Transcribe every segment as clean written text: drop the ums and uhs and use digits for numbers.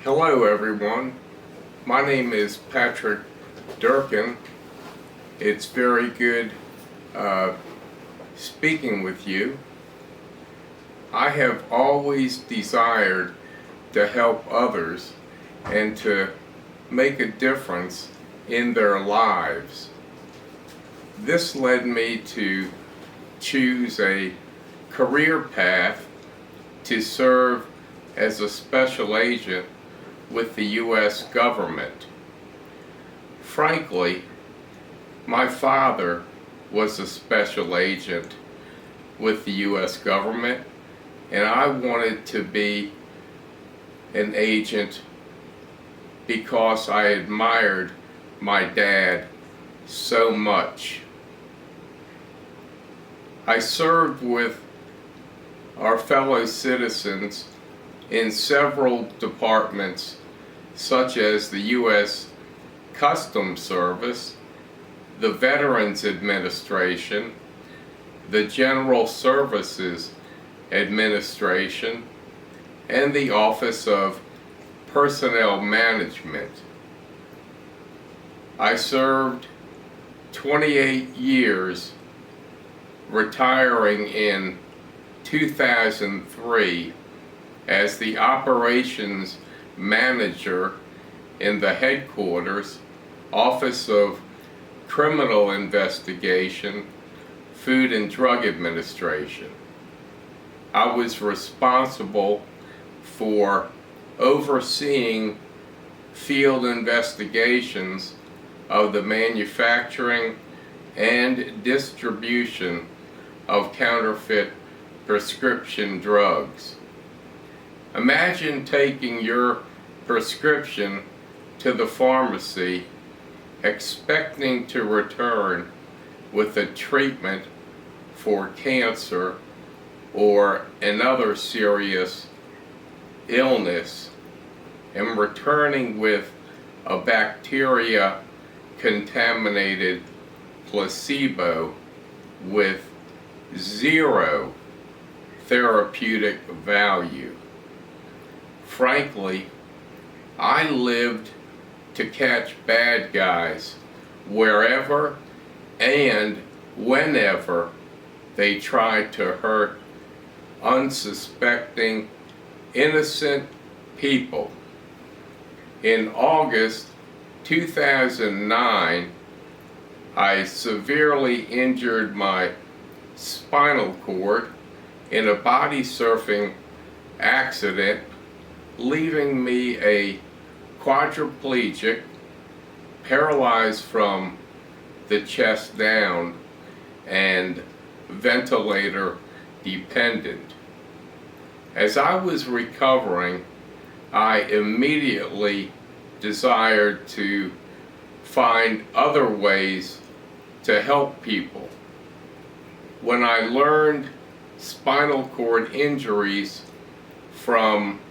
Hello everyone, my name is Patrick Durkin. It's very good speaking with you. I have always desired to help others and to make a difference in their lives. This led me to choose a career path to serve as a special agent with the U.S. government. Frankly, my father was a special agent with the U.S. government, and I wanted to be an agent because I admired my dad so much. I served with our fellow citizens in several departments such as the U.S. Customs Service, the Veterans Administration, the General Services Administration, and the Office of Personnel Management. I served 28 years, retiring in 2003 as the operations manager in the headquarters Office of Criminal Investigation, Food and Drug Administration. I was responsible for overseeing field investigations of the manufacturing and distribution of counterfeit prescription drugs. Imagine taking your prescription to the pharmacy expecting to return with a treatment for cancer or another serious illness and returning with a bacteria contaminated placebo with zero therapeutic value. Frankly, I lived to catch bad guys wherever and whenever they tried to hurt unsuspecting, innocent people. In August 2009, I severely injured my spinal cord in a body surfing accident, leaving me a quadriplegic, paralyzed from the chest down, and ventilator dependent. As I was recovering, I immediately desired to find other ways to help people. When I learned spinal cord injuries from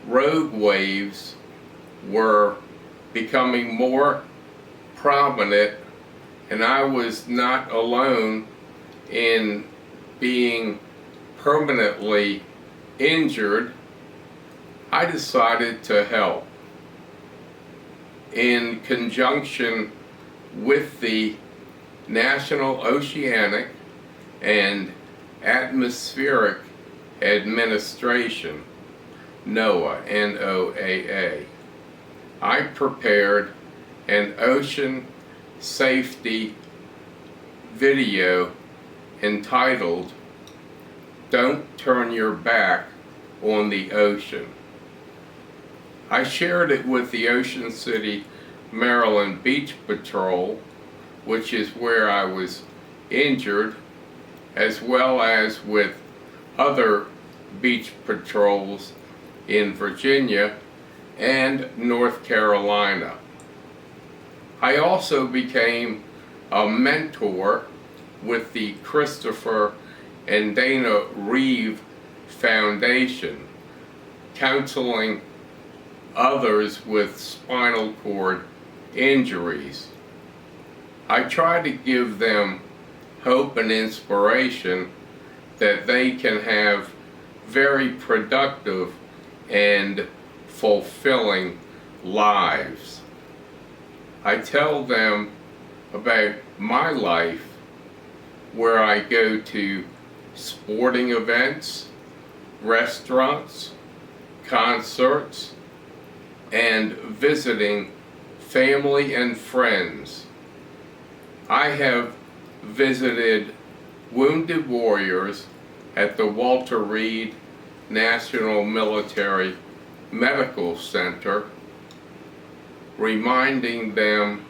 road waves were becoming more prominent, and I was not alone in being permanently injured, I decided to help. In conjunction with the National Oceanic and Atmospheric Administration, NOAA, N-O-A-A, I prepared an ocean safety video entitled "Don't Turn Your Back on the Ocean." I shared it with the Ocean City, Maryland Beach Patrol, which is where I was injured, as well as with other beach patrols in Virginia and North Carolina. I also became a mentor with the Christopher and Dana Reeve Foundation, counseling others with spinal cord injuries. I try to give them hope and inspiration that they can have very productive and fulfilling lives. I tell them about my life, where I go to sporting events, restaurants, concerts, and visiting family and friends. I have visited wounded warriors at the Walter Reed National Military Medical Center, reminding them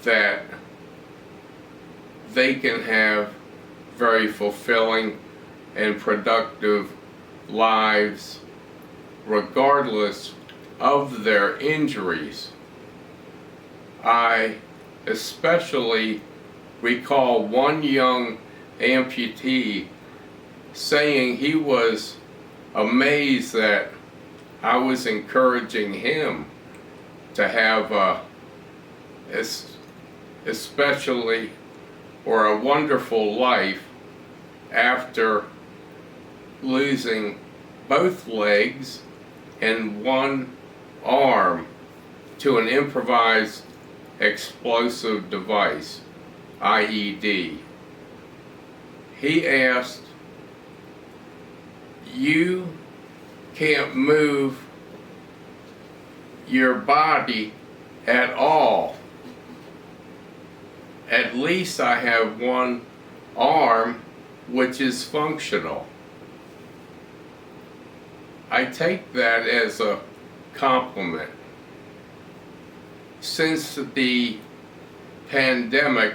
that they can have very fulfilling and productive lives regardless of their injuries. I especially recall one young amputee saying he was amazed that I was encouraging him to have a wonderful life after losing both legs and one arm to an improvised explosive device, IED. He asked, "You can't move your body at all. At least I have one arm which is functional." I take that as a compliment. Since the pandemic,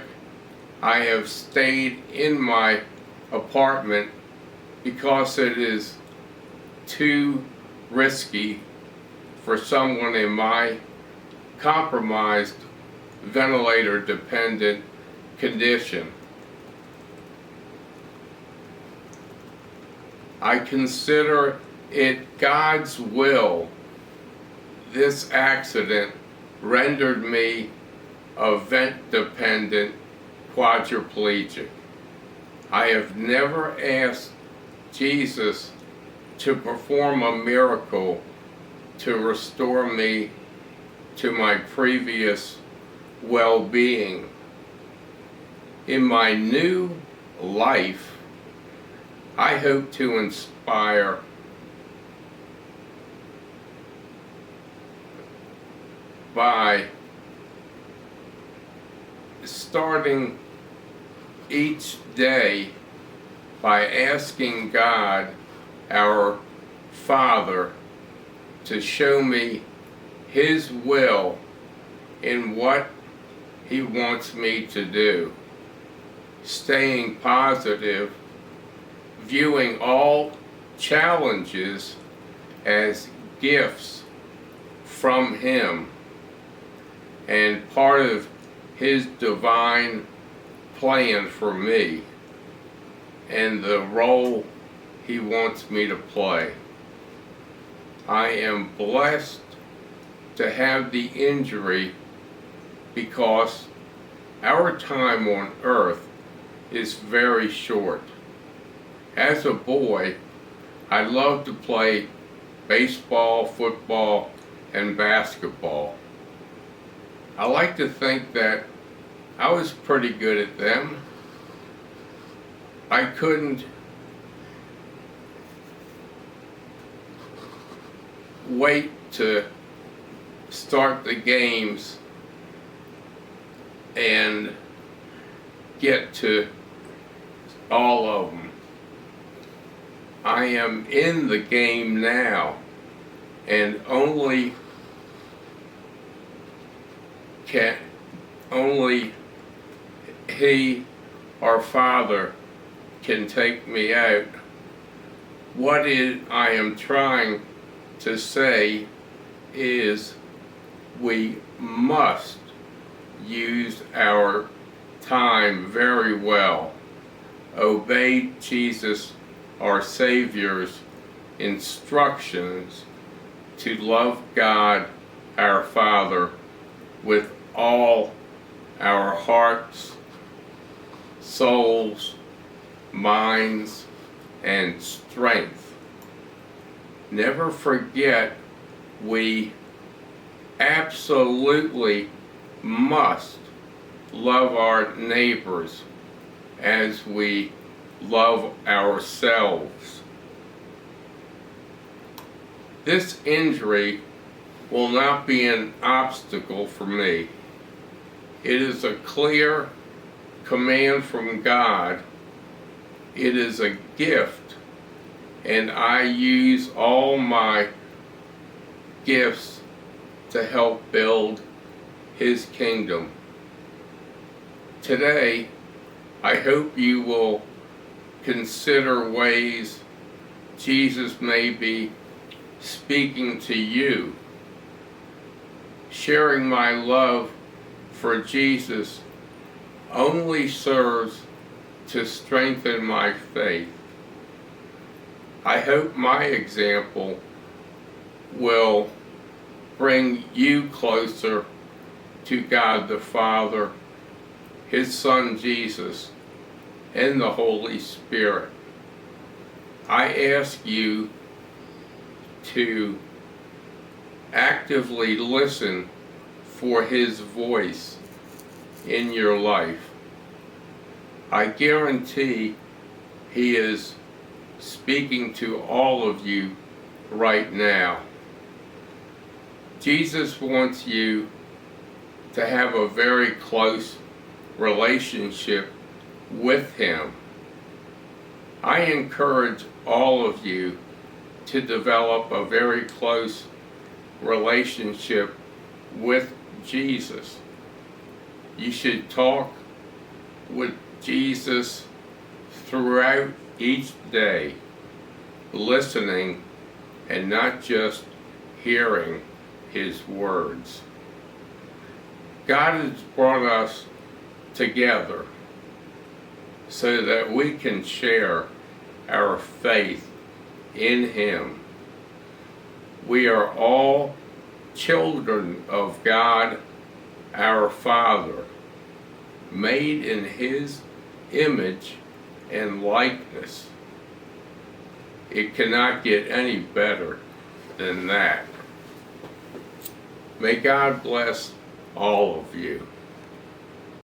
I have stayed in my apartment because it is too risky for someone in my compromised ventilator-dependent condition. I consider it God's will this accident rendered me a vent-dependent quadriplegic. I have never asked Jesus to perform a miracle to restore me to my previous well-being. In my new life, I hope to inspire by starting each day by asking God, our Father, to show me His will in what He wants me to do. Staying positive, viewing all challenges as gifts from Him and part of His divine plan for me and the role He wants me to play. I am blessed to have the injury because our time on earth is very short. As a boy, I loved to play baseball, football, and basketball. I like to think that I was pretty good at them. I couldn't wait to start the games and get to all of them. I am in the game now, and only He, our Father, can take me out. What I am trying to say is we must use our time very well. Obey Jesus, our Savior's instructions to love God, our Father, with all our hearts, souls, minds, and strength. never forget we absolutely must love our neighbors as we love ourselves. This injury will not be an obstacle for me. It is a clear command from God. It is a gift, and I use all my gifts to help build His kingdom. Today, I hope you will consider ways Jesus may be speaking to you. Sharing my love for Jesus only serves to strengthen my faith. I hope my example will bring you closer to God the Father, His Son Jesus, and the Holy Spirit. I ask you to actively listen for His voice in your life. I guarantee He is speaking to all of you right now. Jesus wants you to have a very close relationship with Him. I encourage all of you to develop a very close relationship with Jesus. You should talk with Jesus throughout each day, listening and not just hearing His words. God has brought us together so that we can share our faith in Him. We are all children of God, our Father, made in His image and likeness. It cannot get any better than that. May God bless all of you.